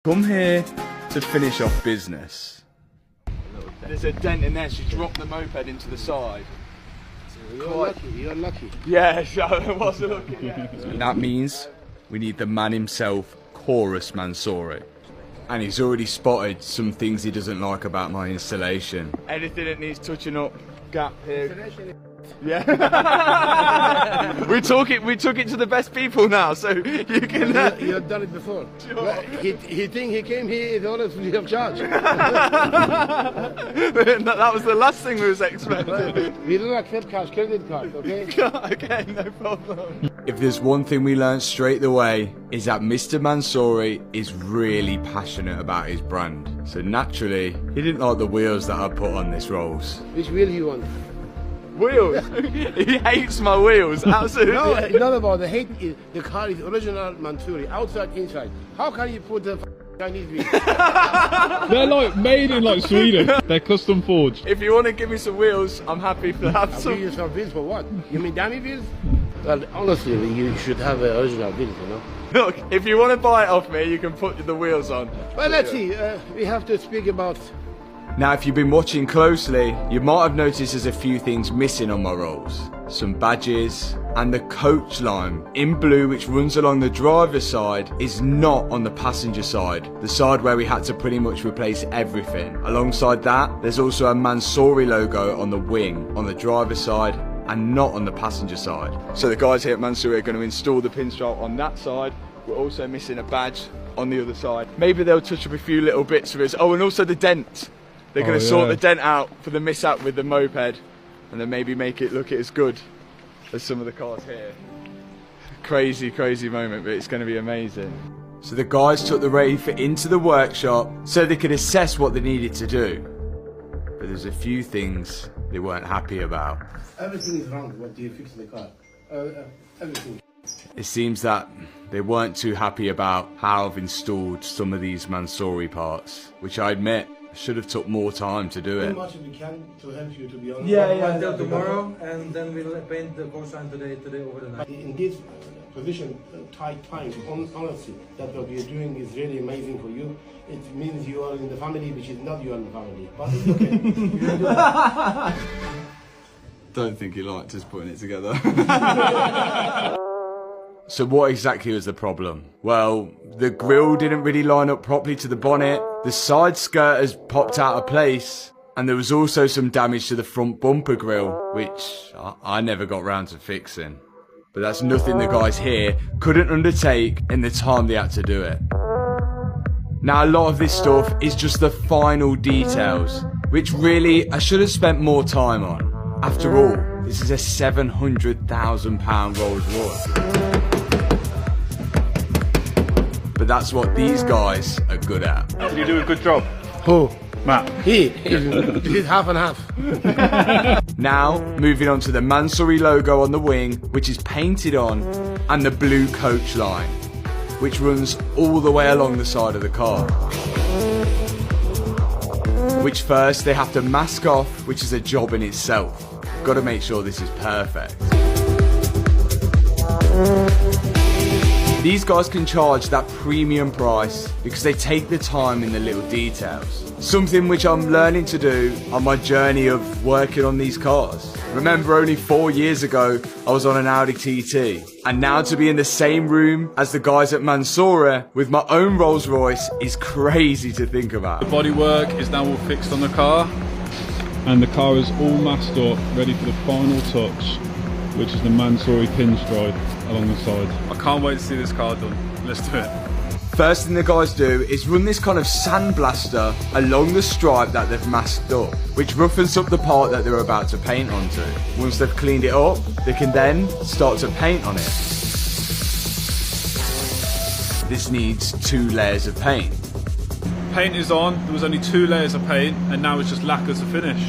Come here to finish off business. There's a dent in there, she dropped the moped into the side. You're lucky. Yeah, I wasn't looking yet. And that means we need the man himself, Chorus Mansory. And he's already spotted some things he doesn't like about my installation. Anything that needs touching up, gap here. Yeah. we took it to the best people now, so you can. You have done it before. Sure. Well, he think he came here in order free of charge. That was the last thing we was expecting. We don't accept cash, credit card, okay? Okay, no problem. If there's one thing we learned straight away, is that Mr. Mansory is really passionate about his brand. So naturally, he didn't like the wheels that I put on this Rolls. Which wheel you want? Wheels? He hates my wheels, absolutely. No, it's not about the hate. The car is original Mansory, outside, inside. How can you put the Chinese wheels? They're like made in like Sweden. They're custom forged. If you want to give me some wheels, I'm happy to have I'll some. give you some wheels for what? You mean dummy wheels? Well, honestly, you should have original wheels, you know? Look, if you want to buy it off me, you can put the wheels on. Well, let's see. We have to speak about... Now, if you've been watching closely, you might have noticed there's a few things missing on my Rolls. Some badges, and the coach line in blue, which runs along the driver's side, is not on the passenger side. The side where we had to pretty much replace everything. Alongside that, there's also a Mansory logo on the wing, on the driver's side, and not on the passenger side. So the guys here at Mansory are going to install the pinstripe on that side. We're also missing a badge on the other side. Maybe they'll touch up a few little bits of it. Oh, and also the dent. They're going to sort the dent out for the mishap with the moped, and then maybe make it look as good as some of the cars here. Crazy, crazy moment, but it's going to be amazing. So the guys took the Wraith into the workshop so they could assess what they needed to do. But there's a few things they weren't happy about. Everything is wrong. What do you fix in the car? Everything. It seems that they weren't too happy about how I've installed some of these Mansory parts, which I admit I should have took more time to do it. As much as we can to help you, to be honest. Yeah, until tomorrow, and then we'll paint the coastline today over the night. In this position, tight time, honestly, that what you're doing is really amazing for you. It means you are in the family, which is not you are in the family. But it's okay. You can do that. Don't think he liked us putting it together. So what exactly was the problem? Well, the grille didn't really line up properly to the bonnet, the side skirt has popped out of place, and there was also some damage to the front bumper grille, which I never got round to fixing. But that's nothing the guys here couldn't undertake in the time they had to do it. Now, a lot of this stuff is just the final details, which really I should have spent more time on. After all, this is a £700,000 Rolls Royce. But that's what these guys are good at. You do a good job. Who? Matt. He's half and half. Now, moving on to the Mansory logo on the wing, which is painted on, and the blue coach line, which runs all the way along the side of the car. Which first they have to mask off, which is a job in itself. Got to make sure this is perfect. These guys can charge that premium price because they take the time in the little details. Something which I'm learning to do on my journey of working on these cars. Remember, only 4 years ago, I was on an Audi TT. And now to be in the same room as the guys at Mansory with my own Rolls Royce is crazy to think about. The bodywork is now all fixed on the car, and the car is all masked up, ready for the final touch, which is the Mansory pinstripe along the side. I can't wait to see this car done. Let's do it. First thing the guys do is run this kind of sandblaster along the stripe that they've masked up, which roughens up the part that they're about to paint onto. Once they've cleaned it up, they can then start to paint on it. This needs 2 layers of paint. Paint is on, there was only 2 layers of paint, and now it's just lacquer to finish.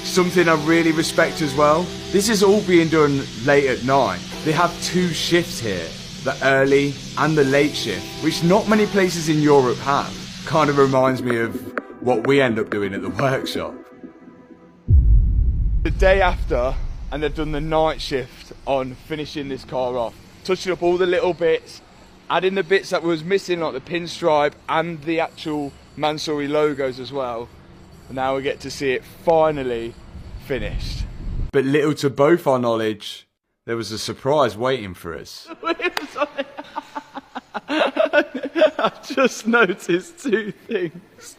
Something I really respect as well, this is all being done late at night. They have 2 shifts here, the early and the late shift, which not many places in Europe have. Kind of reminds me of what we end up doing at the workshop. The day after, and they've done the night shift on finishing this car off, touching up all the little bits, add in the bits that was missing, like the pinstripe and the actual Mansory logos as well. And now we get to see it finally finished. But little to both our knowledge, there was a surprise waiting for us. I've just noticed two things.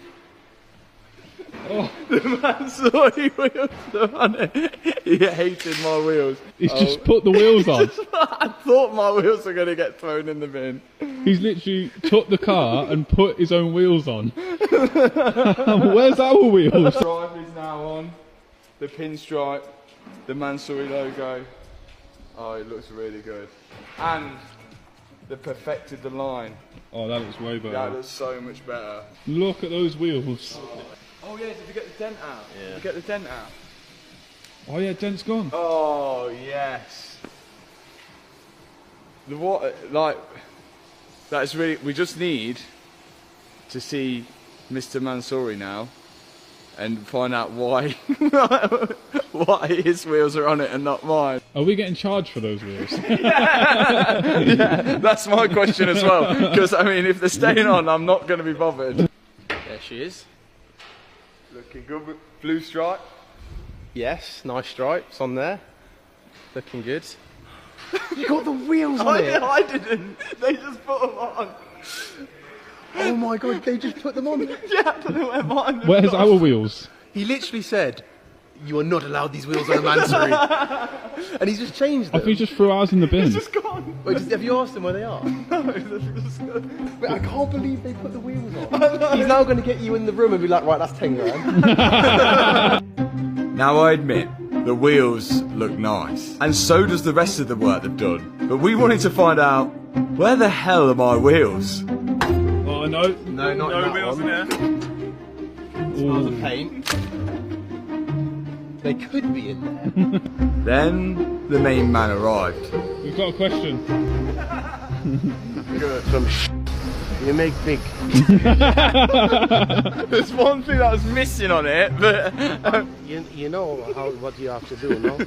Oh. The Mansory wheels are on it. He hated my wheels. He's just put the wheels on. I thought my wheels were going to get thrown in the bin. He's literally took the car and put his own wheels on. Where's our wheels? The drive is now on. The pinstripe, the Mansory logo. Oh, it looks really good. And they perfected the line. Oh, that looks way better. That looks so much better. Look at those wheels. Oh yeah, did you get the dent out? Yeah. Did you get the dent out? Oh yeah, dent's gone. Oh yes. The what? Like, that's really. We just need to see Mr. Mansory now and find out why why his wheels are on it and not mine. Are we getting charged for those wheels? Yeah, that's my question as well. Because I mean, if they're staying on, I'm not going to be bothered. There she is. Looking good. Blue stripe. Yes, nice stripes on there. Looking good. You got the wheels on it. I didn't. They just put them on. Oh my god, they just put them on. Yeah, I don't know where mine. Where's our wheels? He literally said, "You are not allowed these wheels on a Mansory," and he's just changed them. I think he just threw ours in the bin. It's just gone. Wait, have you asked him where they are? No, they're just gone. Wait, I can't believe they put the wheels on. He's now going to get you in the room and be like, right, that's 10 grand. Now I admit, the wheels look nice. And so does the rest of the work they've done. But we wanted to find out, where the hell are my wheels? Oh no. No, not in that wheels one. in there. Smells of paint. They could be in there. Then the main man arrived. We've got a question. Good. From you make big. There's one thing that was missing on it, but... You know what you have to do, no?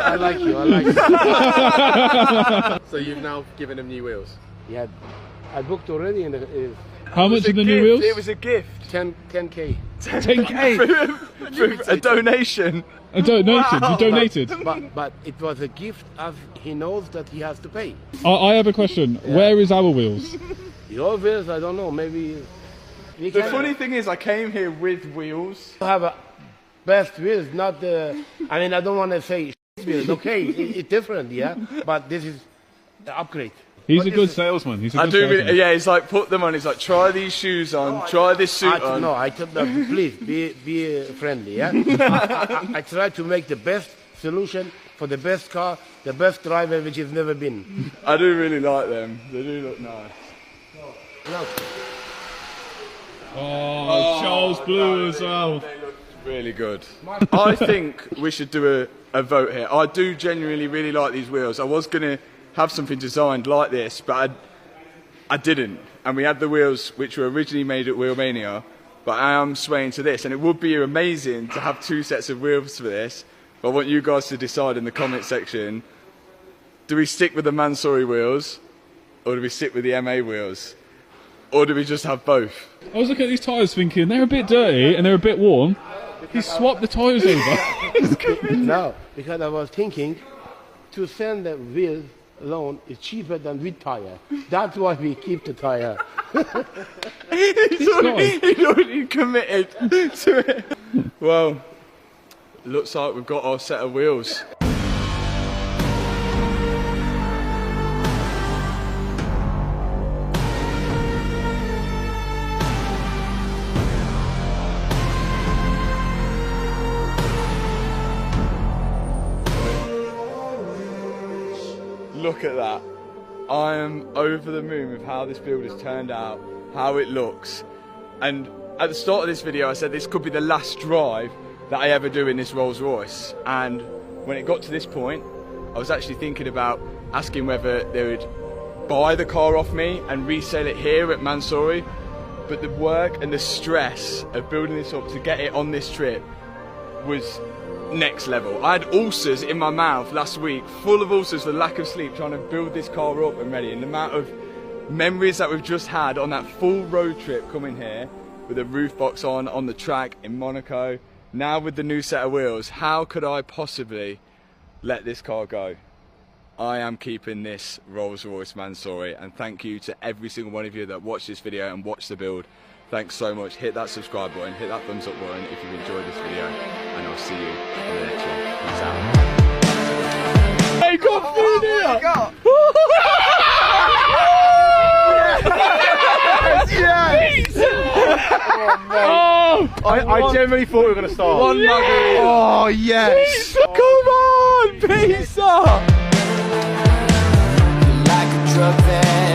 I like you, I like you. So you've now given him new wheels? Yeah, I booked already in the How much are the new wheels? It was a gift. 10K. 10K. For a donation. I donated. You donated. But it was a gift as he knows that he has to pay. I have a question. Where is our wheels? Your wheels, I don't know, maybe... We The can funny thing is, I came here with wheels. have a best wheels, not the... I mean, I don't want to say wheels, okay, it's different, yeah? But this is the upgrade. He's a good salesman. He's a I good do salesman. really, yeah, he's like, put them on, he's like, try these shoes on, try this suit on. No, I told them, please, be friendly, yeah? I try to make the best solution for the best car, the best driver which has never been. I do really like them, they do look nice. No. Oh, Charles Blue as well. They look really good. I think we should do a vote here. I do genuinely really like these wheels. I was going to have something designed like this, but I didn't. And we had the wheels which were originally made at Wheelmania, but I am swaying to this. And it would be amazing to have two sets of wheels for this. But I want you guys to decide in the comment section, do we stick with the Mansory wheels, or do we stick with the MA wheels? Or do we just have both? I was looking at these tyres thinking, they're a bit dirty and they're a bit warm. He swapped the tyres over. No, because I was thinking to send the wheels alone is cheaper than with tire. That's why we keep the tire. He's already committed to it. Well, looks like we've got our set of wheels. Look at that. I am over the moon with how this build has turned out, how it looks. And at the start of this video I said this could be the last drive that I ever do in this Rolls Royce. And when it got to this point, I was actually thinking about asking whether they would buy the car off me and resell it here at Mansory. But the work and the stress of building this up to get it on this trip was next level. I had ulcers in my mouth last week, full of ulcers for lack of sleep, trying to build this car up and ready. And the amount of memories that we've just had on that full road trip coming here with a roof box on the track in Monaco, now with the new set of wheels, how could I possibly let this car go? I am keeping this Rolls-Royce Mansory, and thank you to every single one of you that watched this video and watched the build. Thanks so much. Hit that subscribe button, hit that thumbs up button if you've enjoyed this video, and I'll see you in the next one. Peace out. Hey, got food here! Yes! Oh, I generally thought we were going to start. One nugget. Oh, yes. Pizza, come on, pizza! like a drug that